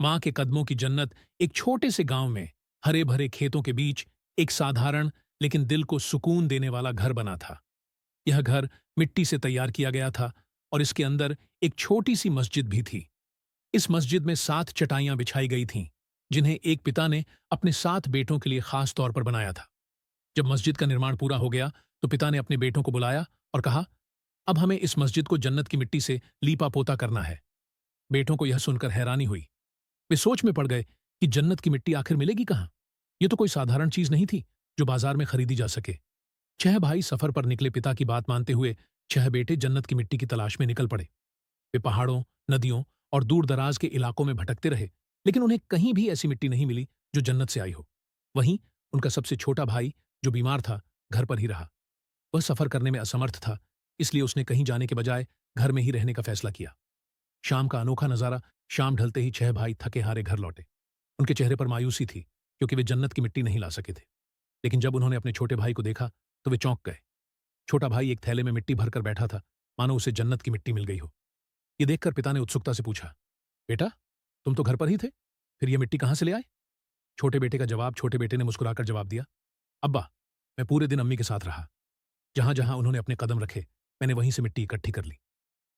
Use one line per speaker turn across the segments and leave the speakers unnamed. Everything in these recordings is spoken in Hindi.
मां के कदमों की जन्नत एक छोटे से गांव में हरे भरे खेतों के बीच एक साधारण लेकिन दिल को सुकून देने वाला घर बना था। यह घर मिट्टी से तैयार किया गया था और इसके अंदर एक छोटी सी मस्जिद भी थी। इस मस्जिद में 7 चटाइयां बिछाई गई थीं, जिन्हें एक पिता ने अपने 7 बेटों के लिए खास तौर पर बनाया था। जब मस्जिद का निर्माण पूरा हो गया तो पिता ने अपने बेटों को बुलाया और कहा, अब हमें इस मस्जिद को जन्नत की मिट्टी से लीपा पोता करना है। बेटों को यह सुनकर हैरानी हुई। वे सोच में पड़ गए कि जन्नत की मिट्टी आखिर मिलेगी कहां। यह तो कोई साधारण चीज नहीं थी जो बाजार में खरीदी जा सके। 6 भाई सफर पर निकले पिता की बात मानते हुए 6 बेटे जन्नत की मिट्टी की तलाश में निकल पड़े। वे पहाड़ों, नदियों और दूर दराज के इलाकों में भटकते रहे, लेकिन उन्हें कहीं भी ऐसी मिट्टी नहीं मिली जो जन्नत से आई हो। वहीं उनका सबसे छोटा भाई, जो बीमार था, घर पर ही रहा। वह सफर करने में असमर्थ था, इसलिए उसने कहीं जाने के बजाय घर में ही रहने का फैसला किया। शाम का अनोखा नजारा। शाम ढलते ही 6 भाई थके हारे घर लौटे। उनके चेहरे पर मायूसी थी, क्योंकि वे जन्नत की मिट्टी नहीं ला सके थे। लेकिन जब उन्होंने अपने छोटे भाई को देखा तो वे चौंक गए। छोटा भाई एक थैले में मिट्टी भरकर बैठा था, मानो उसे जन्नत की मिट्टी मिल गई हो। ये देखकर पिता ने उत्सुकता से पूछा, बेटा, तुम तो घर पर ही थे, फिर ये मिट्टी कहां से ले आए? छोटे बेटे का जवाब छोटे बेटे ने मुस्कुराकर जवाब दिया, अब्बा, मैं पूरे दिन अम्मी के साथ रहा। जहां जहां उन्होंने अपने कदम रखे, मैंने वहीं से मिट्टी इकट्ठी कर ली।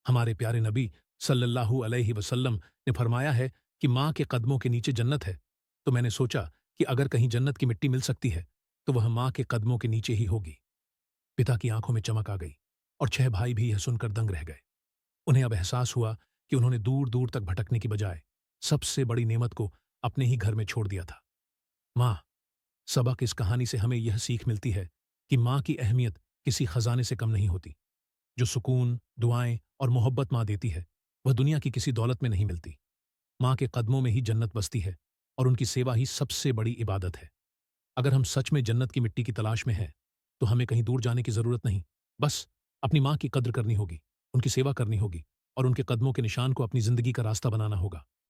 हमारे प्यारे नबी सल्लल्लाहु अलैहि वसल्लम ने फरमाया है कि मां के कदमों के नीचे जन्नत है, तो मैंने सोचा कि अगर कहीं जन्नत की मिट्टी मिल सकती है तो वह मां के कदमों के नीचे ही होगी। पिता की आंखों में चमक आ गई और 6 भाई भी यह सुनकर दंग रह गए। उन्हें अब एहसास हुआ कि उन्होंने दूर दूर तक भटकने की बजाय सबसे बड़ी नेमत को अपने ही घर में छोड़ दिया था। मां, सबक इस कहानी से हमें यह सीख मिलती है कि मां की अहमियत किसी खजाने से कम नहीं होती। जो सुकून, दुआएं और मोहब्बत मां देती है, वह दुनिया की किसी दौलत में नहीं मिलती। मां के कदमों में ही जन्नत बसती है और उनकी सेवा ही सबसे बड़ी इबादत है। अगर हम सच में जन्नत की मिट्टी की तलाश में हैं, तो हमें कहीं दूर जाने की जरूरत नहीं, बस अपनी मां की कद्र करनी होगी, उनकी सेवा करनी होगी और उनके कदमों के निशान को अपनी जिंदगी का रास्ता बनाना होगा।